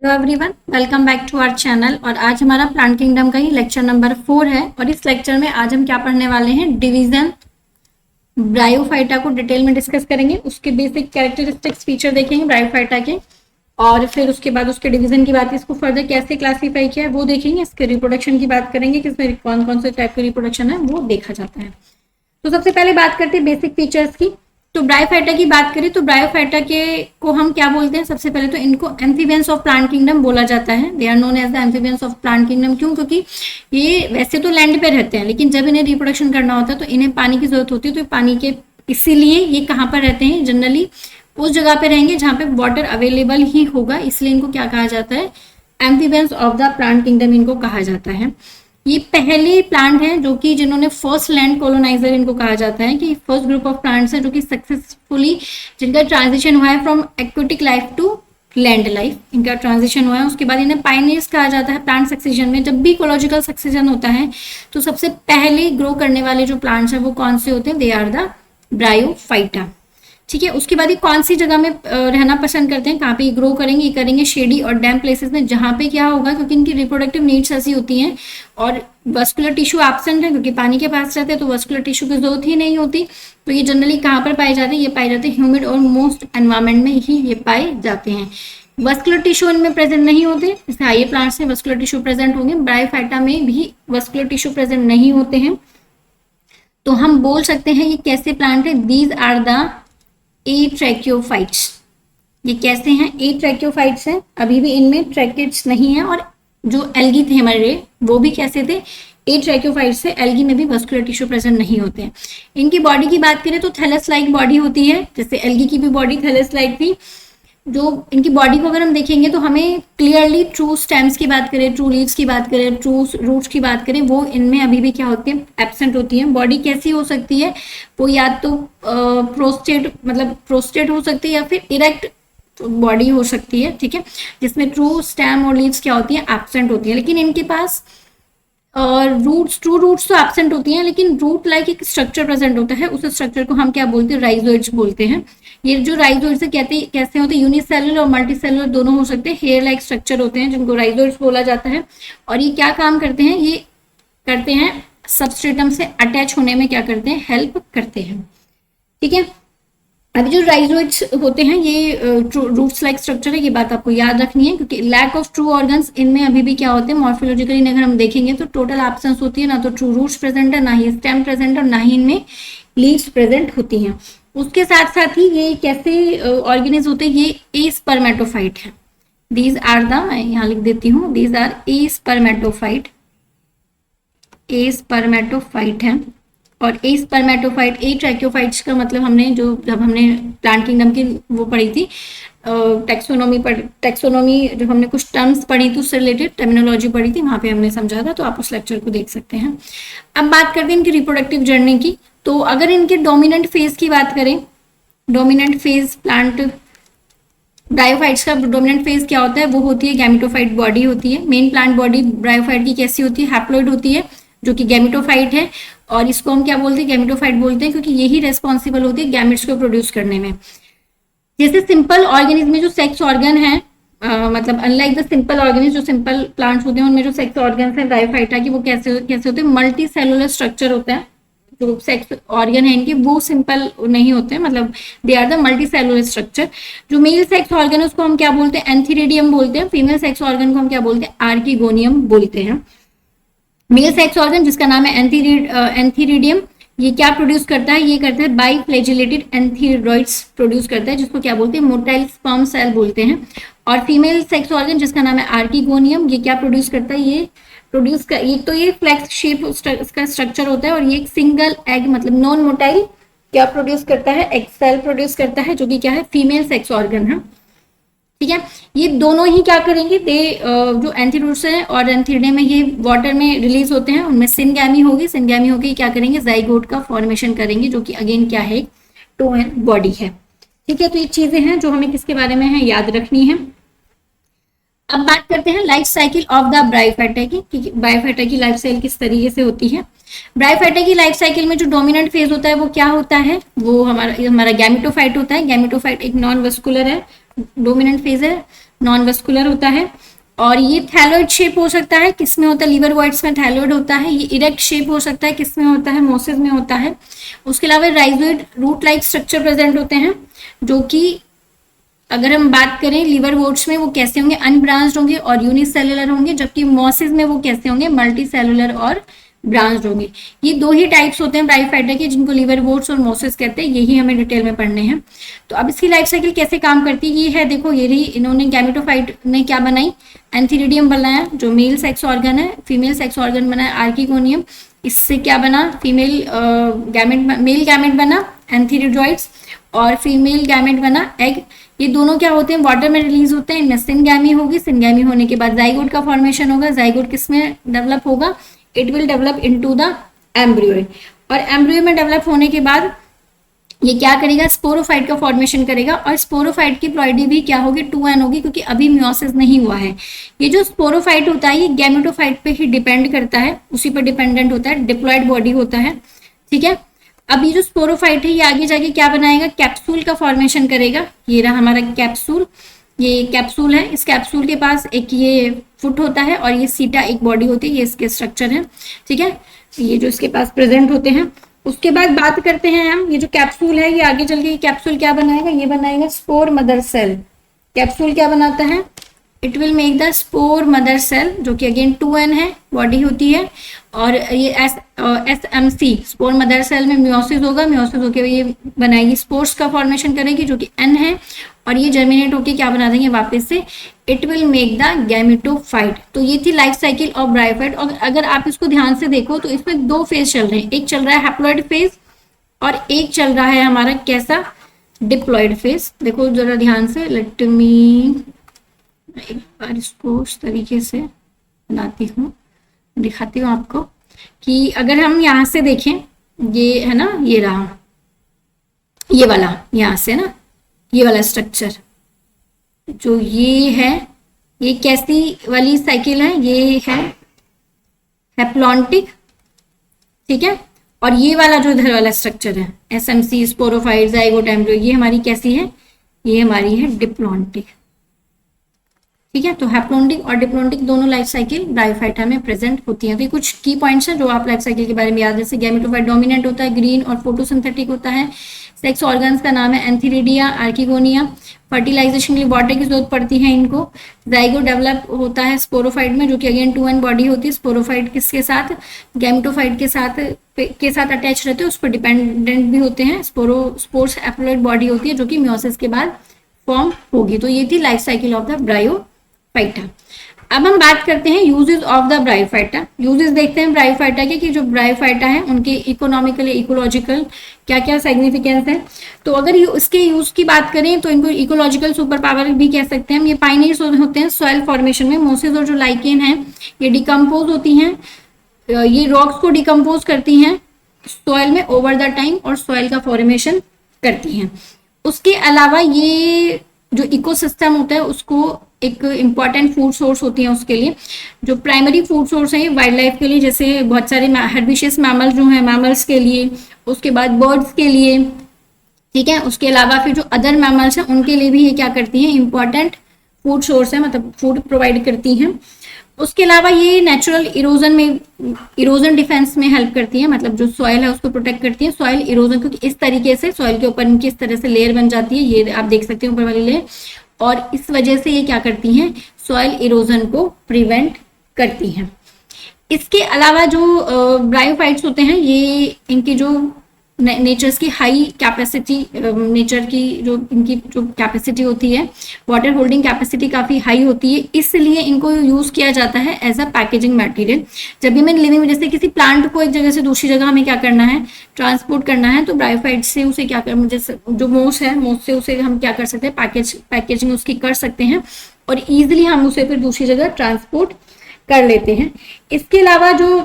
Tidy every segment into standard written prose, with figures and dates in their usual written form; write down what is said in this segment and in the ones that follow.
Hello everyone, welcome back to our channel. और आज हमारा प्लांट किंगडम का ही लेक्चर नंबर 4 है। और इस लेक्चर में आज हम क्या पढ़ने वाले हैं, डिवीजन ब्रायोफाइटा को डिटेल में डिस्कस करेंगे। उसके बेसिक कैरेक्टरिस्टिक्स फीचर देखेंगे ब्रायोफाइटा के, और फिर उसके बाद उसके डिवीजन की बात, इसको फर्दर कैसे क्लासीफाई किया है वो देखेंगे। इसके रिप्रोडक्शन की बात करेंगे कि इसमें कौन कौन से टाइप के रिप्रोडक्शन है वो देखा जाता है। तो सबसे पहले बात करते हैं बेसिक फीचर्स की। तो ब्रायोफाइटा की बात करें तो ब्रायोफाइटा के को हम क्या बोलते हैं, सबसे पहले तो इनको एम्फीबियंस ऑफ प्लांट किंगडम बोला जाता है। They are known as the amphibians of plant kingdom. क्यों? क्योंकि ये वैसे तो लैंड पे रहते हैं, लेकिन जब इन्हें रिप्रोडक्शन करना होता है तो इन्हें पानी की जरूरत होती है। तो पानी के इसीलिए ये कहाँ पर रहते हैं, जनरली उस जगह पे रहेंगे जहाँ पे वाटर अवेलेबल ही होगा। इसलिए इनको क्या कहा जाता है, amphibians of the plant kingdom इनको कहा जाता है। ये पहले प्लांट हैं जो कि जिन्होंने फर्स्ट लैंड कॉलोनाइजर इनको कहा जाता है, कि फर्स्ट ग्रुप ऑफ प्लांट्स है जो कि सक्सेसफुली जिनका ट्रांजिशन हुआ है from aquatic life to land life, इनका ट्रांजिशन हुआ है। उसके बाद इन्हें पायनियर्स कहा जाता है प्लांट सक्सेशन में। जब भी इकोलॉजिकल सक्सेशन होता है तो सबसे पहले ग्रो करने वाले जो प्लांट्स हैं वो कौन से होते हैं, दे आर द ब्रायोफाइटा। ठीक है, उसके बाद ये कौन सी जगह में रहना पसंद करते हैं, कहाँ पे ये ग्रो करेंगे, ये करेंगे शेडी और डैम प्लेसेस में, जहाँ पे क्या होगा, क्योंकि इनकी रिप्रोडक्टिव नीड्स ऐसी होती हैं और वस्कुलर टिश्यू एब्सेंट है, क्योंकि पानी के पास रहते हैं तो वस्कुलर टिश्यू की जरूरत ही नहीं होती। तो ये जनरली कहाँ पर पाए जाते हैं, ये पाए जाते हैं ह्यूमिड और मोस्ट एनवायरमेंट में ही ये पाए जाते हैं। वस्कुलर टिश्यू इनमें प्रेजेंट नहीं होते, जैसे हाई प्लांट्स में वस्कुलर टिश्यू प्रेजेंट होंगे, ब्रायोफाइटा में भी वस्कुलर टिश्यू प्रेजेंट नहीं होते हैं। तो हम बोल सकते हैं ये कैसे प्लांट है, दीज आर द एट्रैकियोफाइट्स। ये कैसे हैं, एट्रैकियोफाइट्स हैं, अभी भी इनमें ट्रैकिड्स नहीं है। और जो एल्गी थे हमारे वो भी कैसे थे, एट्रैकियोफाइट्स से। एल्गी में भी वस्कुलर टिश्यू प्रेजेंट नहीं होते हैं। इनकी बॉडी की बात करें तो थैलस लाइक बॉडी होती है, जैसे एल्गी की भी बॉडी थैलस लाइक थी। जो इनकी बॉडी को अगर हम देखेंगे तो हमें क्लियरली ट्रू स्टेम्स की बात करें, ट्रू लीव्स की बात करें, ट्रू रूट्स की बात करें, वो इनमें अभी भी क्या होती है, एब्सेंट होती है। बॉडी कैसी हो सकती है, वो या तो प्रोस्टेट मतलब प्रोस्टेट हो सकती है या फिर इरेक्ट बॉडी हो सकती है। ठीक है, जिसमें ट्रू स्टेम और लीव्स क्या होती है, एब्सेंट होती है। लेकिन इनके पास और रूट्स, ट्रू रूट्स तो एब्सेंट होती हैं, लेकिन रूट लाइक एक स्ट्रक्चर प्रेजेंट होता है। उस स्ट्रक्चर को हम क्या बोलते हैं, राइजोइड्स बोलते हैं। ये जो राइजोइड्स कहते हैं कैसे होते हैं, यूनिसेलुलर और मल्टीसेलुलर दोनों हो सकते हैं। हेयर लाइक स्ट्रक्चर होते हैं जिनको राइजोइड्स बोला जाता है। और ये क्या काम करते हैं, ये करते हैं सबस्ट्रेटम से अटैच होने में क्या करते हैं, हेल्प करते हैं। ठीक है, अभी जो राइजोइड्स होते हैं ये रूट्स लाइक स्ट्रक्चर है, ये बात आपको याद रखनी है, क्योंकि लैक ऑफ ट्रू ऑर्गन्स इनमें अभी भी क्या होते हैं, मॉर्फोलॉजिकली अगर हम देखेंगे तो टोटल एब्सेंस होती है। ना तो ट्रू रूट्स प्रेजेंट है, ना ही स्टेम प्रेजेंट है, और ना ही इनमें लीव्स प्रेजेंट होती हैं। उसके साथ साथ ही ये कैसे ऑर्गेनिज होते हैं, ये ए स्पर्मेटोफाइट है। दीज आर द, मैं यहाँ लिख देती हूँ, these are a spermatophyte. A spermatophyte है। और ए स्पर्मेटोफाइट, ए ट्रैकियोफाइट्स का मतलब हमने जो जब हमने प्लांट किंगडम की वो पढ़ी थी टेक्सोनोमी जब हमने कुछ टर्म्स पढ़ी थी उससे रिलेटेड टर्मिनोलॉजी पढ़ी थी, वहां पे हमने समझा था। तो आप उस लेक्चर को देख सकते हैं। अब बात करते हैं इनकी रिप्रोडक्टिव जर्नी की। तो अगर इनके डोमिनेंट फेज की बात करें, डोमिनेंट फेज प्लांट ब्रायोफाइट्स का डोमिनेंट फेज क्या होता है, वो होती है गैमेटोफाइट बॉडी होती है। मेन प्लांट बॉडी ब्रायोफाइट की कैसी होती है, हैप्लॉइड होती है, जो कि गैमेटोफाइट है। और इसको हम क्या बोलते हैं, गैमेटोफाइट बोलते हैं, क्योंकि यही रेस्पॉन्सिबल होती है गैमेट्स को प्रोड्यूस करने में। जैसे सिंपल ऑर्गेनिज्म में जो सेक्स ऑर्गन है, मतलब अनलाइक द सिंपल ऑर्गेनिज्म, जो सिंपल प्लांट्स होते हैं उनमें जो सेक्स ऑर्गन है ब्रायोफाइटा की, वो कैसे कैसे होते हैं, मल्टी सेलुलर स्ट्रक्चर होता है। जो सेक्स ऑर्गन है इनके वो सिंपल नहीं होते, मतलब they are the multicellular structure. जो मेल सेक्स ऑर्गन है उसको हम क्या बोलते हैं, एंथीरेडियम बोलते हैं। फीमेल सेक्स ऑर्गन को हम क्या बोलते हैं, आर्किगोनियम बोलते हैं। मेल सेक्स ऑर्गन जिसका नाम है एंथीरिडियम, ये क्या प्रोड्यूस करता है, ये करता है बाई फ्लैजिलेटेड एंथीरोइड्स प्रोड्यूस करता है, जिसको क्या बोलते हैं, मोटाइल स्पर्म सेल बोलते हैं। और फीमेल सेक्स ऑर्गन जिसका नाम है आर्किगोनियम, ये क्या प्रोड्यूस करता है, ये तो ये फ्लैक्स शेप इसका स्ट्रक्चर होता है। और ये एक सिंगल एग मतलब नॉन मोटाइल क्या प्रोड्यूस करता है, एग सेल प्रोड्यूस करता है, जो कि क्या है, फीमेल सेक्स ऑर्गन है। ठीक है, ये दोनों ही क्या करेंगे, जो एंथीरोड्स है और एंथीरिडियम में ये वाटर में रिलीज होते हैं, उनमें सिनगैमी होगी। सिनगैमी होगी क्या करेंगे, जाइगोट का फॉर्मेशन करेंगे, जो कि अगेन क्या है, टू एन बॉडी है। ठीक है, तो ये चीजें हैं जो हमें किसके बारे में है, याद रखनी है। अब बात करते हैं life cycle of the bryophyta की, कि ब्रायोफाइटा की लाइफ साइकिल किस तरीके से होती है। ब्रायोफाइटा की लाइफ साइकिल में जो डोमिनेंट फेज होता है वो क्या होता है, वो हमारा गैमेटोफाइट होता है। गैमेटोफाइट एक नॉन वस्कुलर है, डोमिनेंट फेज है। नॉन वस्कुलर होता है। और ये थैलोइड शेप हो सकता है, किसमें होता है, लिवर वॉइड्स में थैलोइड होता है। ये इरेक्ट शेप हो सकता है, किसमें होता है, मोसिस में होता है। उसके अलावा rhizoid root like structure present होते हैं, जो कि अगर हम बात करें लिवर वोट्स में वो कैसे होंगे, अनब्रांच्ड होंगे और यूनिसेलुलर होंगे, जबकि मोसिस में वो कैसे होंगे, मल्टी सेलुलर और ब्रांच्ड होंगे। ये दो ही टाइप्स होते हैं ब्रायोफाइटा के, जिनको लिवर वोट्स और मोसिस कहते हैं। यही हमें डिटेल में पढ़ने हैं। तो अब इसकी लाइफ साइकिल कैसे काम करती है, ये है देखो, ये रही, इन्होंने गैमेटोफाइट ने क्या बनाई, एंथीरिडियम बनाया जो मेल सेक्स ऑर्गन है, फीमेल सेक्स ऑर्गन बनाया आर्किगोनियम। इससे क्या बना, फीमेल गैमेट, मेल गैमेट बना एंथीरिडॉइड्स, और फीमेल गैमेट बना एग। ये दोनों क्या होते हैं, वाटर में रिलीज होते हैं। इनमें सिनगैमी होगी, सिनगैमी होने के बाद जाइगोट का फॉर्मेशन होगा। जाइगोट किसमें डेवलप होगा, it will develop into the embryo. और एम्ब्रियो में डेवलप होने के बाद ये क्या करेगा, स्पोरोफाइट का फॉर्मेशन करेगा। और स्पोरोफाइट की प्लॉइडी भी क्या होगी, 2n होगी, क्योंकि अभी मियोसिस नहीं हुआ है। ये जो स्पोरोफाइट होता है ये गैमेटोफाइट पे ही डिपेंड करता है, उसी पर डिपेंडेंट होता है, डिप्लॉयड बॉडी होता है, ठीक है। अब ये जो स्पोरोफाइट है ये आगे जाके क्या बनाएगा, कैप्सूल का फॉर्मेशन करेगा। ये रहा हमारा कैप्सूल, ये कैप्सूल है। इस कैप्सूल के पास एक ये फुट होता है और ये सीटा एक बॉडी होती है। ये इसके स्ट्रक्चर है, ठीक है, ये जो इसके पास प्रेजेंट होते हैं। उसके बाद बात करते हैं हम, ये जो कैप्सूल है ये आगे चल के कैप्सूल क्या बनाएगा, ये बनाएगा स्पोर मदर सेल। कैप्सूल क्या बनाता है, it will make the spore mother cell, जो कि अगेन 2n है, बॉडी होती है। और ये SMC स्पोर मदर सेल में मियोसिस होगा, मियोसिस होकर ये बनाएगी, स्पोर्स का फॉर्मेशन करेगी जो कि n है। और ये जर्मिनेट होकर क्या बना देंगे वापस से, it will make the gametophyte. तो ये थी लाइफ साइकिल ऑफ ब्रायोफाइट। और अगर आप इसको ध्यान से देखो तो इसमें दो फेज चल रहे हैं, एक चल रहा है हैप्लॉइड फेज और एक चल रहा है हमारा कैसा, डिप्लॉइड फेज। देखो जरा ध्यान से, लेट मी एक बार इसको इस तरीके से बनाती हूँ, दिखाती हूँ आपको कि अगर हम यहाँ से देखें, ये है ना, ये रहा, ये वाला यहाँ से ना, ये वाला स्ट्रक्चर जो ये है, ये कैसी वाली साइकिल है, ये है हैप्लॉन्टिक, ठीक है। और ये वाला जो इधर वाला स्ट्रक्चर है SMC स्पोरोफाइट जाइगोट एम्ब्रियो, ये हमारी कैसी है, ये हमारी है डिप्लॉन्टिक, ठीक है। तो हैप्लॉन्टिक और डिप्लॉन्टिक दोनों लाइफ साइकिल ब्रायोफाइटा में प्रेजेंट होती हैं। तो ये कुछ की पॉइंट्स हैं जो आप लाइफ साइकिल के बारे में याद, जैसे गैमेटोफाइट डोमिनेंट होता है, ग्रीन और फोटोसिंथेटिक होता है। सेक्स ऑर्गन्स का नाम है एंथीरिडिया, आर्किगोनिया। फर्टिलाइजेशन के लिए वाटर की जरूरत पड़ती है इनको। जाइगोट डेवलप होता है स्पोरोफाइट में, जो कि अगेन 2n बॉडी होती है। स्पोरोफाइट किसके साथ, गैमेटोफाइट के साथ अटैच रहते हैं, उस पर डिपेंडेंट भी होते हैं। स्पोर्स हैप्लॉइड बॉडी होती है जो कि मियोसिस के बाद फॉर्म होगी। तो ये थी life cycle of the bryophyta. अब हम बात करते हैं uses of the bryophyta. Uses देखते हैं ब्रायोफाइटा के, कि जो ब्रायोफाइटा है उनके इकोनॉमिकल इकोलॉजिकल क्या क्या सिग्निफिकेंस है। तो अगर इसके यूज की बात करें तो इनको इकोलॉजिकल सुपर पावर भी कह सकते हैं। ये पाइनियर्स होते हैं सॉइल फॉर्मेशन में। मोसिस और जो लाइकेन है ये डिकम्पोज होती हैं, ये रॉक्स को डिकम्पोज करती हैं सॉइल में ओवर द टाइम और सॉइल का फॉर्मेशन करती हैं। उसके अलावा ये जो इकोसिस्टम होता है उसको एक इम्पॉर्टेंट फूड सोर्स होती है उसके लिए। जो प्राइमरी फूड सोर्स है वाइल्ड लाइफ के लिए, जैसे बहुत सारे हर्बिशियस मैमल जो हैं, मैमल्स के लिए, उसके बाद बर्ड्स के लिए, ठीक है। उसके अलावा फिर जो अदर मैमल्स हैं उनके लिए भी ये क्या करती हैं, इम्पॉर्टेंट फूड सोर्स है, मतलब फूड प्रोवाइड करती हैं। उसके अलावा ये नेचुरल इरोजन डिफेंस में हेल्प करती है, मतलब जो सॉइल है उसको प्रोटेक्ट करती है, सॉइल इरोजन, क्योंकि इस तरीके से सॉइल के ऊपर इनकी इस तरह से लेयर बन जाती है, ये आप देख सकते हैं ऊपर वाली लेयर, और इस वजह से ये क्या करती हैं, सॉइल इरोजन को प्रिवेंट करती हैं। इसके अलावा जो ब्रायोफाइट्स होते हैं ये इनकी जो नेचर्स की हाई कैपेसिटी, नेचर की जो इनकी जो कैपेसिटी होती है, वाटर होल्डिंग कैपेसिटी काफ़ी हाई होती है, इसलिए इनको यूज़ किया जाता है एज अ पैकेजिंग मटेरियल। जब भी मैं लिविंग, जैसे किसी प्लांट को एक जगह से दूसरी जगह हमें क्या करना है, ट्रांसपोर्ट करना है, तो ब्रायोफाइट से उसे क्या कर, जैसे जो मोस है, मोस से उसे हम क्या कर सकते हैं, पैकेजिंग उसकी कर सकते हैं और ईजिली हम उसे फिर दूसरी जगह ट्रांसपोर्ट कर लेते हैं। इसके अलावा जो,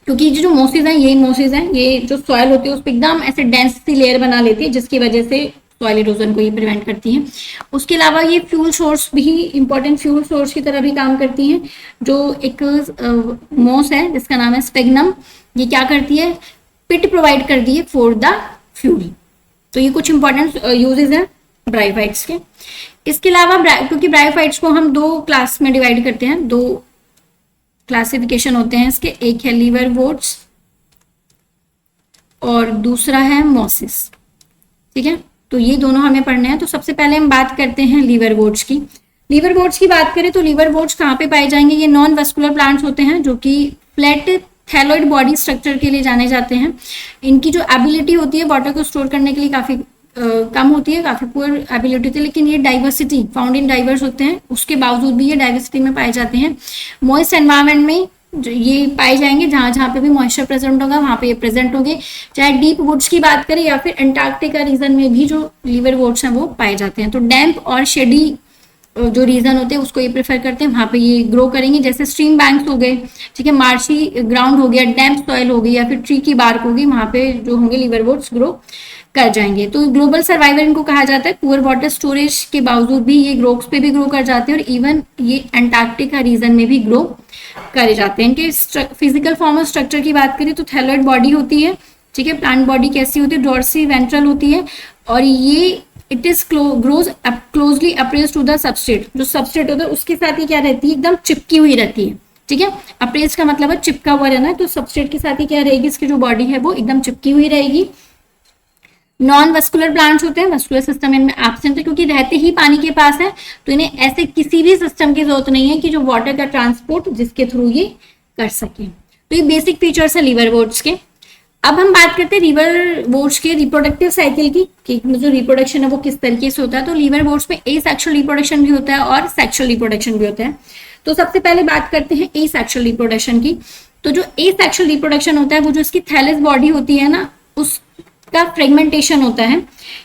क्योंकि जो मोसिस हैं, यही मोसिस हैं, ये जो सॉइल होती है उस पर एकदम ऐसे डेंस सी लेयर बना लेती है, जिसकी वजह से सॉइल इरोजन को ये प्रिवेंट करती हैं। उसके अलावा ये फ्यूल सोर्स भी, इंपॉर्टेंट फ्यूल सोर्स की तरह भी काम करती हैं। जो एक मोस है जिसका नाम है स्फेग्नम, ये क्या करती है, पिट प्रोवाइड कर दी है फॉर द फ्यूल। तो ये कुछ इंपॉर्टेंट यूजेस हैं ब्रायोफाइट्स के। इसके अलावा क्योंकि ब्रायोफाइट्स को हम 2 क्लास में डिवाइड करते हैं, 2 क्लासिफिकेशन होते हैं इसके, एक है लीवरवोर्ट्स और दूसरा है मॉसिस। ठीक है, तो ये दोनों हमें पढ़ने हैं। तो सबसे पहले हम बात करते हैं लीवरवोर्ट्स की। लीवरवोर्ट्स की बात करें तो लीवरवोर्ट्स कहाँ पे पाए जाएंगे? ये नॉन वस्कुलर प्लांट्स होते हैं जो कि फ्लैट थैलोइड बॉडी स्ट्रक्चर के लिए जाने जाते हैं। इनकी जो एबिलिटी होती है वाटर को स्टोर करने के लिए काफी कम होती है, काफी पुअर एबिलिटी होती है, लेकिन ये डाइवर्सिटी फाउंड इन डाइवर्स होते हैं, उसके बावजूद भी ये डाइवर्सिटी में पाए जाते हैं। मॉइस्ट एनवायरमेंट में ये पाए जाएंगे, जहां जहां पे भी मॉइस्चर प्रेजेंट होगा वहां पे ये प्रेजेंट होंगे। चाहे डीप वुड्स की बात करें या फिर अंटार्कटिका रीजन में भी जो लीवरवोर्ट्स हैं वो पाए जाते हैं। तो डैम्प और शेडी जो रीजन होते हैं उसको ये प्रेफर करते हैं, वहां पे ये ग्रो करेंगे। जैसे स्ट्रीम बैंक्स हो गए, ठीक है, मार्शी ग्राउंड हो गया, डैम्प सॉइल हो गई या फिर ट्री की बार्क होगी, वहां पे जो होंगे लीवरवोर्ट्स ग्रो कर जाएंगे। तो ग्लोबल सर्वाइवल इनको कहा जाता है। पुअर वाटर स्टोरेज के बावजूद भी ये ग्रोक्स पे भी ग्रो कर जाते हैं और इवन ये अंटार्कटिका रीजन में भी ग्रो करे जाते हैं। इनके फिजिकल फॉर्म और स्ट्रक्चर की बात करें तो थैलोइड बॉडी होती है, ठीक है। प्लांट बॉडी कैसी होती है? डॉर्सी वेंट्रल होती है और ये it is grows closely appressed to the substrate. जो सबस्ट्रेट होता है उसके साथ ही क्या रहती है? एकदम चिपकी हुई रहती है, ठीक है। अप्रेज का मतलब है चिपका हुआ रहना, तो सबस्ट्रेट के साथ ही क्या रहेगी? इसकी जो बॉडी है वो एकदम चिपकी हुई रहेगी। नॉन वस्कुलर प्लांट्स होते हैं, वस्कुलर सिस्टम इनमें एब्सेंट है क्योंकि रहते ही पानी के पास है, तो इन्हें ऐसे किसी भी सिस्टम की जरूरत नहीं है कि जो वाटर का ट्रांसपोर्ट जिसके थ्रू ये कर सके। तो ये बेसिक फीचर्स है लीवरवोर्ट्स के। अब हम बात करते हैं लीवरवोर्ट्स के रिप्रोडक्टिव साइकिल की, कि जो रिप्रोडक्शन है वो किस तरीके से होता है। तो लीवरवोर्ट्स में एसेक्सुअल रिप्रोडक्शन भी होता है और सेक्सुअल रिप्रोडक्शन भी होता है। तो सबसे पहले बात करते हैं एसेक्सुअल रिप्रोडक्शन की। तो जो एसेक्सुअल रिप्रोडक्शन होता है वो जो इसकी थैलेस बॉडी होती है ना, उसका फ्रेगमेंटेशन होता है,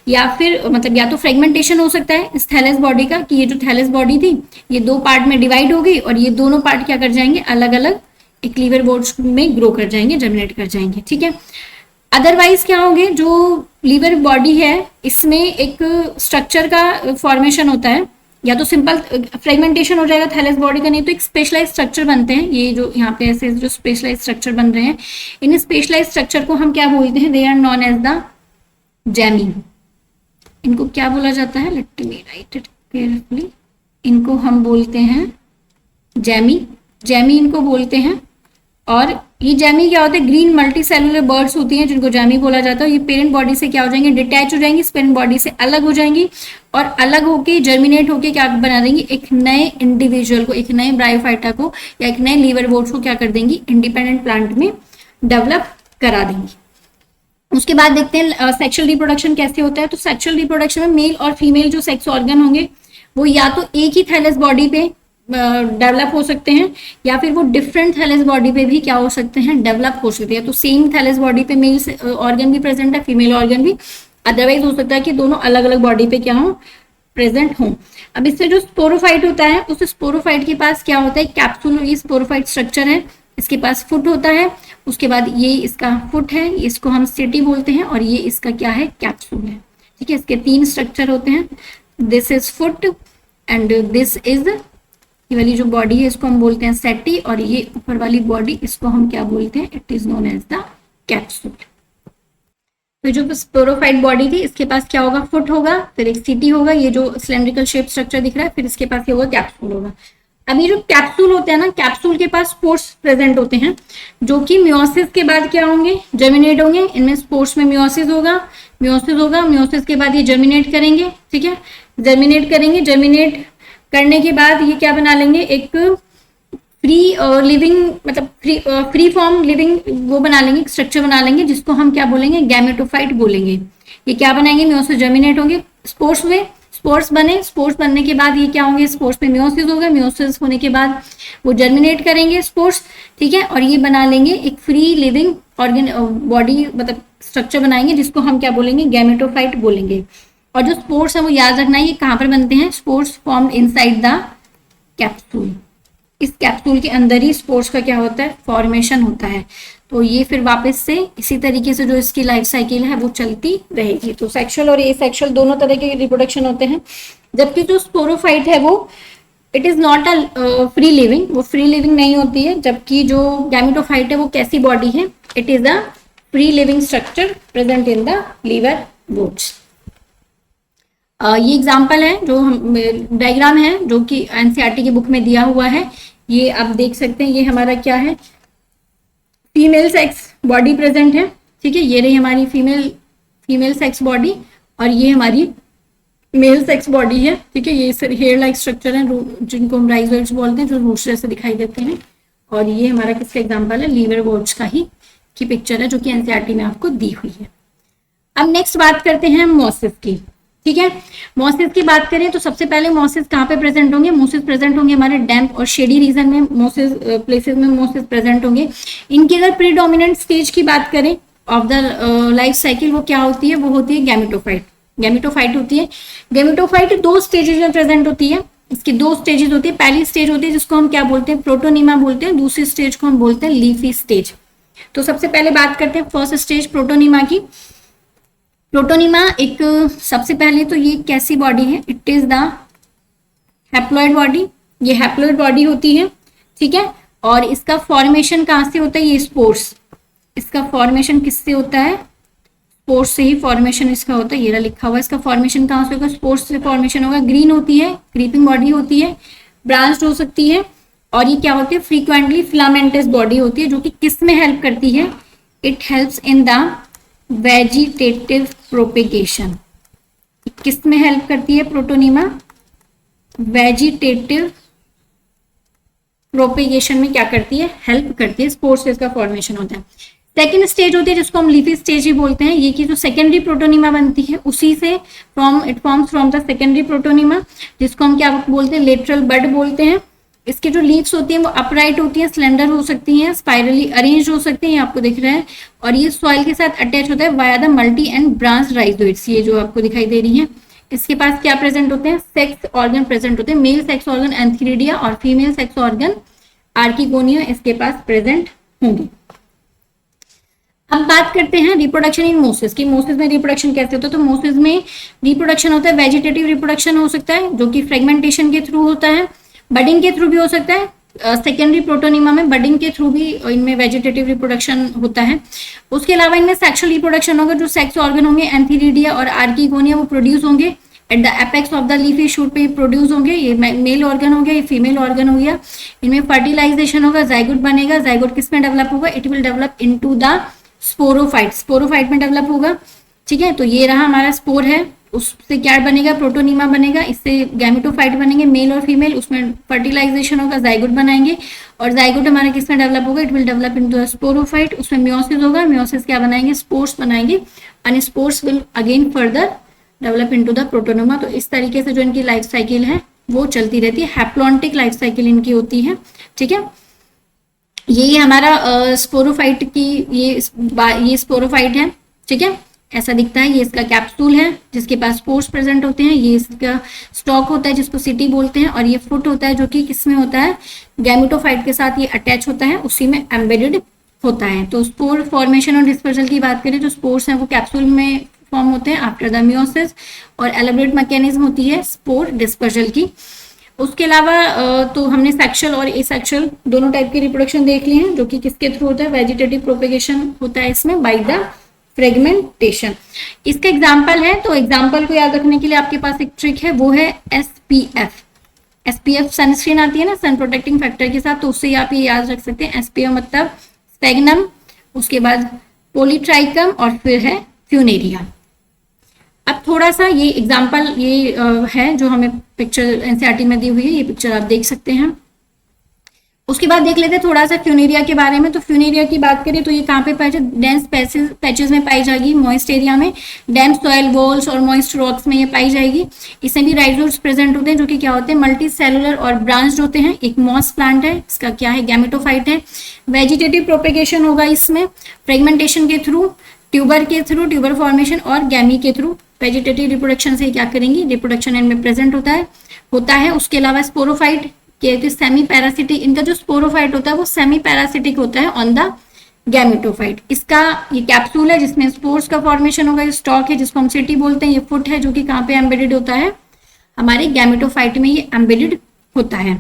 या फिर मतलब या तो फ्रेगमेंटेशन हो सकता है इस थैलेस बॉडी का, कि ये जो थैलेस बॉडी थी ये 2 पार्ट में डिवाइड हो गई और ये दोनों पार्ट क्या कर जाएंगे? अलग अलग एक लीवरवोर्ट्स में ग्रो कर जाएंगे, जर्मिनेट कर जाएंगे, ठीक है। अदरवाइज क्या होंगे? जो लीवर बॉडी है इसमें एक स्ट्रक्चर का फॉर्मेशन होता है, या तो सिंपल फ्रेगमेंटेशन हो जाएगा थैलेस बॉडी का, नहीं तो एक स्पेशलाइज स्ट्रक्चर बनते हैं। ये जो यहाँ पे ऐसे जो स्पेशलाइज स्ट्रक्चर बन रहे हैं, इन स्पेशलाइज स्ट्रक्चर को हम क्या बोलते हैं? They are known as the gemmae. इनको क्या बोला जाता है? Let me write it carefully. इनको हम बोलते हैं जैमी, जैमी इनको बोलते हैं। और ये जैमी क्या होते हैं? ग्रीन मल्टी सेलुलर बर्ड्स होती हैं जिनको जैमी बोला जाता है। ये पेरेंट बॉडी से क्या हो जाएंगे? डिटैच हो जाएंगी, पेरेंट बॉडी से अलग हो जाएंगी और अलग होके जर्मिनेट होके क्या बना देंगी? एक नए इंडिविजुअल को, एक नए ब्रायोफाइटा को या एक नए लीवरवोर्ट्स को क्या कर देंगी? इंडिपेंडेंट प्लांट में डेवलप करा देंगी। उसके बाद देखते हैं सेक्सुअल रिप्रोडक्शन कैसे होता है। तो सेक्सुअल रिप्रोडक्शन में मेल और फीमेल जो सेक्स ऑर्गन होंगे वो या तो एक ही थैलेस बॉडी पे डेवलप हो सकते हैं या फिर वो डिफरेंट थैलेस बॉडी पे भी क्या हो सकते हैं? डेवलप हो सकते हैं। तो सेम थैलेस बॉडी पे मेल ऑर्गन भी प्रेजेंट है, फीमेल ऑर्गन भी। अदरवाइज हो सकता है कि दोनों अलग अलग बॉडी पे क्या हो? प्रेजेंट हो। अब इससे जो स्पोरोफाइट होता है, उस स्पोरोफाइट के पास क्या होता है? कैप्सूल, ये स्पोरोफाइट स्ट्रक्चर है, इसके पास फुट होता है। उसके बाद ये इसका फुट है, इसको हम स्टेटी बोलते हैं, और ये इसका क्या है? कैप्सूल है, ठीक है। इसके 3 स्ट्रक्चर होते हैं, this is foot and this is, ये वाली जो बॉडी है इसको हम बोलते हैं सेटी, और ये ऊपर वाली बॉडी इसको हम क्या बोलते हैं? It is known as the capsule. तो जो स्पोरोफाइट बॉडी थी इसके पास क्या होगा? फुट होगा, फिर एक सीटी होगा, ये जो सिलेंड्रिकल शेप स्ट्रक्चर दिख रहा है, फिर इसके पास क्या होगा? कैप्सूल होगा। अब ये जो कैप्सूल होते हैं ना, कैप्सूल के पास स्पोर्स प्रेजेंट होते हैं जो कि मियोसिस के बाद क्या होंगे? जर्मिनेट होंगे। इनमें स्पोर्स में मियोसिस होगा, मियोसिस के बाद ये जर्मिनेट करेंगे, ठीक है। जर्मिनेट करेंगे, जर्मिनेट करने के बाद ये क्या बना लेंगे? एक फ्री लिविंग, मतलब फ्री फॉर्म लिविंग वो बना लेंगे, स्ट्रक्चर बना लेंगे, जिसको हम क्या बोलेंगे? गैमेटोफाइट बोलेंगे। ये क्या बनाएंगे? मियोसिस जर्मिनेट होंगे, स्पोर्स में स्पोर्स बने, स्पोर्स बनने के बाद ये क्या होंगे? स्पोर्स में मियोसिस होगा, मियोसिस होने के बाद वो जर्मिनेट करेंगे स्पोर्स, ठीक है। और ये बना लेंगे एक फ्री लिविंग ऑर्गन बॉडी, मतलब स्ट्रक्चर बनाएंगे, जिसको हम क्या बोलेंगे? गैमेटोफाइट बोलेंगे। और जो स्पोर्स है वो याद रखना है, ये कहाँ पर बनते हैं? Spores formed inside the capsule. इस कैप्सूल के अंदर ही स्पोर्स का क्या होता है? फॉर्मेशन होता है। तो ये फिर वापस से इसी तरीके से जो इसकी लाइफ साइकिल है वो चलती रहेगी। तो सेक्सुअल और एसेक्सुअल दोनों तरह के रिप्रोडक्शन होते हैं। जबकि जो स्पोरोफाइट है वो it is not a free living, वो फ्री लिविंग नहीं होती है। जबकि जो गैमेटोफाइट है वो कैसी बॉडी है? It is a free living structure present in the liverworts. ये एग्जाम्पल है जो हम डायग्राम है जो कि एनसीईआरटी की बुक में दिया हुआ है। ये आप देख सकते हैं, ये हमारा क्या है, फीमेल सेक्स बॉडी प्रेजेंट है, ठीक है। ये रही हमारी फीमेल सेक्स बॉडी और ये हमारी मेल सेक्स बॉडी है, ठीक है। ये हेयर लाइक स्ट्रक्चर है जिनको हम राइजोइड्स बोलते हैं, जो रूट्स जैसे दिखाई देते हैं। और ये हमारा किसका एग्जाम्पल है, लीवर वोर्ड्स का ही की पिक्चर है जो कि एनसीईआरटी में आपको दी हुई है। अब नेक्स्ट बात करते हैं मोसिस की, ठीक है। मोसिस की बात करें तो सबसे पहले मोसिस कहाँ पे प्रेजेंट होंगे, मोसिस प्रेजेंट होंगे हमारे डैम्प और शेडी रीजन में, मोसिस प्लेसेस में मोसिस प्रेजेंट होंगे। इनकी अगर प्रीडोमिनेंट स्टेज की बात करें ऑफ द लाइफ साइकिल, वो क्या होती है, वो होती है गैमेटोफाइट। गैमेटोफाइट होती है। गैमेटोफाइट 2 स्टेजेस में प्रेजेंट होती है। इसकी 2 स्टेजेस होती है। पहली स्टेज होती है जिसको हम क्या बोलते हैं, प्रोटोनिमा बोलते हैं। दूसरी स्टेज को हम बोलते हैं लीफी स्टेज। तो सबसे पहले बात करते हैं फर्स्ट स्टेज प्रोटोनिमा की। प्रोटोनिमा एक सबसे पहले तो ये कैसी बॉडी है, it is the haploid body. ये हैप्लॉइड बॉडी होती है, ठीक है। और इसका फॉर्मेशन कहाँ से होता है, ये स्पोर्स। इसका फॉर्मेशन किससे होता है, स्पोर्स से ही फॉर्मेशन इसका होता है। ये लिखा हुआ है, इसका फॉर्मेशन कहाँ से होगा, स्पोर्स से फॉर्मेशन होगा। ग्रीन होती है, क्रीपिंग बॉडी होती है, ब्रांच्ड हो सकती है। और ये क्या होती है, फ्रीक्वेंटली फिलामेंटस बॉडी होती है, जो कि किस में हेल्प करती है, it helps in the vegetative propagation. किस में हेल्प करती है प्रोटोनिमा, वेजिटेटिव प्रोपेगेशन में क्या करती है, हेल्प करती है। स्पोर्स से इसका फॉर्मेशन होता है। सेकेंड स्टेज होती है जिसको हम लीफी स्टेज ही बोलते हैं। ये की जो सेकेंडरी प्रोटोनिमा बनती है उसी से it forms from the secondary protonema, जिसको हम क्या बोलते हैं, लेटरल बड बोलते हैं। इसकी जो लीव्स होती हैं वो अपराइट होती हैं, स्लेंडर हो सकती हैं, स्पाइरली अरेंज हो सकती हैं, ये आपको दिख रहा है। और ये सॉइल के साथ अटैच होता है via the multi and branch rhizoids. ये जो आपको दिखाई दे रही है, इसके पास क्या प्रेजेंट होते हैं, सेक्स ऑर्गन प्रेजेंट होते हैं। मेल सेक्स ऑर्गन एंथीरिडिया और फीमेल सेक्स ऑर्गन आर्किगोनिया इसके पास प्रेजेंट होंगे। अब बात करते हैं रिप्रोडक्शन इन मोसिस की। मोसिस में रिप्रोडक्शन कैसे होता है, तो मोसिस में रिप्रोडक्शन होता है, वेजिटेटिव रिप्रोडक्शन हो सकता है जो कि फ्रेगमेंटेशन के थ्रू होता है, बडिंग के थ्रू भी हो सकता है। सेकेंडरी प्रोटोनिमा में बडिंग के थ्रू भी इनमें वेजिटेटिव रिप्रोडक्शन होता है। उसके अलावा इनमें सेक्सुअल रिप्रोडक्शन होगा, जो सेक्स ऑर्गन होंगे एंथीरिडिया और आर्किगोनिया वो प्रोड्यूस होंगे at the apex of the leafy shoot पे प्रोड्यूस होंगे। ये मेल ऑर्गन हो गया, ये फीमेल ऑर्गन हो गया। इनमें फर्टिलाइजेशन होगा, जाइगोट बनेगा। जाइगोट किस में डेवलप होगा, it will develop into the sporophyte. Sporophyte में डेवलप होगा, ठीक है। तो ये रहा हमारा स्पोर है, उससे क्या बनेगा, प्रोटोनिमा बनेगा। इससे गैमेटोफाइट बनेंगे, मेल और फीमेल। उसमें फर्टिलाइजेशन होगा, जाइगोट बनाएंगे। और जाइगोट हमारा किस में डेवलप होगा, it will develop into the sporophyte. उसमें मियोसिस होगा, मियोसिस क्या बनाएंगे, स्पोर्स बनाएंगे। And spores will again further develop into the protonema. तो इस तरीके से जो इनकी लाइफ साइकिल है वो चलती रहती है। हैप्लॉन्टिक लाइफ साइकिल इनकी होती है, ठीक है। ये हमारा स्पोरोफाइट की ये स्पोरोफाइट है, ठीक है। ऐसा दिखता है। ये इसका कैप्सूल है जिसके पास स्पोर्स प्रेजेंट होते हैं। ये इसका स्टॉक होता है जिसको सिटी बोलते हैं। और ये फुट होता है जो कि किसमें होता है, गैमेटोफाइट के साथ ये अटैच होता है, उसी में एम्बेडेड होता है। तो स्पोर फॉर्मेशन और डिस्पर्सल की बात करें, जो स्पोर्स हैं वो कैप्सूल में फॉर्म होते हैं आफ्टर द मियोसिस। और एलेबरेट मैकेनिज्म होती है स्पोर डिस्पर्सल की। उसके अलावा तो हमने सेक्सुअल और एसेक्सुअल दोनों टाइप की रिप्रोडक्शन देख ली है, जो कि किसके थ्रू होता है, वेजिटेटिव प्रोपेगेशन होता है इसमें बाय द फ्रेगमेंटेशन। इसका एग्जाम्पल है, तो एग्जाम्पल को याद रखने के लिए आपके पास एक ट्रिक है, वो है SPF। SPF सनस्क्रीन आती है ना सन प्रोटेक्टिंग फैक्टर के साथ, तो उससे आप ये याद रख सकते हैं। SPF मतलब स्पेगनम, उसके बाद पोलीट्राइकम और फिर है फ्यूनेरिया। अब थोड़ा सा ये एग्जाम्पल ये है जो हमें पिक्चर एनसीईआरटी में दी हुई है, ये पिक्चर आप देख सकते हैं। उसके बाद देख लेते हैं थोड़ा सा फ्यूनेरिया के बारे में। तो फ्यूनेरिया की बात करें तो ये कहाँ पे पाई जाए, डेंस पैचेस में पाई जाएगी, मॉइस्ट एरिया में, डैम्प सॉइल वॉल्स और मॉइस्ट रॉक्स में ये पाई जाएगी। इसमें भी राइजोइड्स प्रेजेंट होते हैं जो कि क्या होते हैं, मल्टी सेलुलर और ब्रांच्ड होते हैं। एक मॉस प्लांट है, इसका क्या है, गैमेटोफाइट है। वेजिटेटिव प्रोपेगेशन होगा इसमें फ्रेगमेंटेशन के थ्रू, ट्यूबर के थ्रू, ट्यूबर फॉर्मेशन और गैमी के थ्रू। वेजिटेटिव रिप्रोडक्शन से क्या करेंगी, रिप्रोडक्शन इनमें प्रेजेंट होता है। उसके अलावा स्पोरोफाइट के सेमी पैरासिटिक, इनका जो स्पोरोफाइट होता है वो सेमी पैरासिटिक होता है ऑन द गैमेटोफाइट। इसका ये कैप्सूल है जिसमें स्पोर्स का फॉर्मेशन होगा। ये स्टॉक है जिसको हम सिटी बोलते हैं। ये फुट है जो कि कहाँ पे एम्बेडेड होता है, हमारे गैमेटोफाइट में ये एम्बेडेड होता है।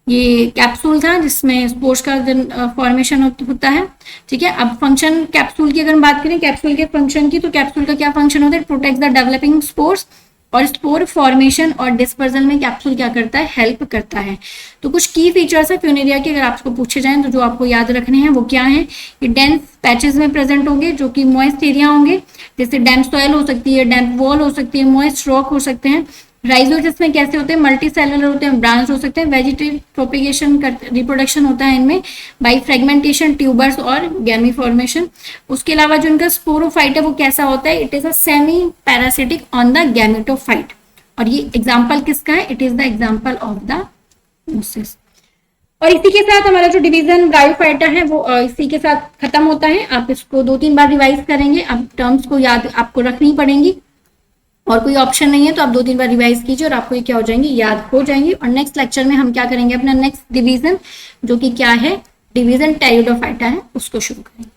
ये कैप्सूल था जिसमें स्पोर्स का फॉर्मेशन होता है, ठीक है। अब फंक्शन कैप्सूल की अगर हम बात करें, कैप्सूल के फंक्शन की, तो कैप्सूल का क्या फंक्शन होता है, प्रोटेक्ट द डेवलपिंग स्पोर्स और स्पोर फॉर्मेशन और डिस्पर्जल में कैप्सूल क्या करता है, हेल्प करता है। तो कुछ की फीचर्स है फ्यूनेरिया के, अगर आपको पूछे जाएं तो जो आपको याद रखने हैं वो क्या है, कि डेंस पैचेस में प्रेजेंट होंगे जो कि मॉइस्ट एरिया होंगे, जैसे डैम्प सॉइल हो सकती है, डैम्प वॉल हो सकती है, मॉइस्ट रॉक हो सकते हैं। राइजोइड्स में कैसे होते हैं, मल्टी सेलुलर होते हैं, ब्रांच हो सकते हैं, वेजिटेटिव प्रोपिगेशन रिप्रोडक्शन होता है इनमें बाई फ्रेगमेंटेशन, ट्यूबर्स और गैमी फॉर्मेशन। उसके अलावा जो इनका स्पोरोफाइट है वो कैसा होता है, it is a semi parasitic on the gametophyte, और ये एग्जाम्पल किसका है, it is the example of the mosses. और इसी के साथ हमारा जो डिवीजन ब्रायोफाइटा है वो इसी के साथ खत्म होता है। आप इसको 2-3 बार रिवाइज करेंगे, अब टर्म्स को याद आपको रखनी पड़ेंगी और कोई ऑप्शन नहीं है, तो आप 2-3 बार रिवाइज कीजिए और आपको ये क्या हो जाएंगी, याद हो जाएंगी। और नेक्स्ट लेक्चर में हम क्या करेंगे, अपना नेक्स्ट डिवीजन जो कि क्या है, डिवीजन टेरिडोफाइटा है, उसको शुरू करेंगे।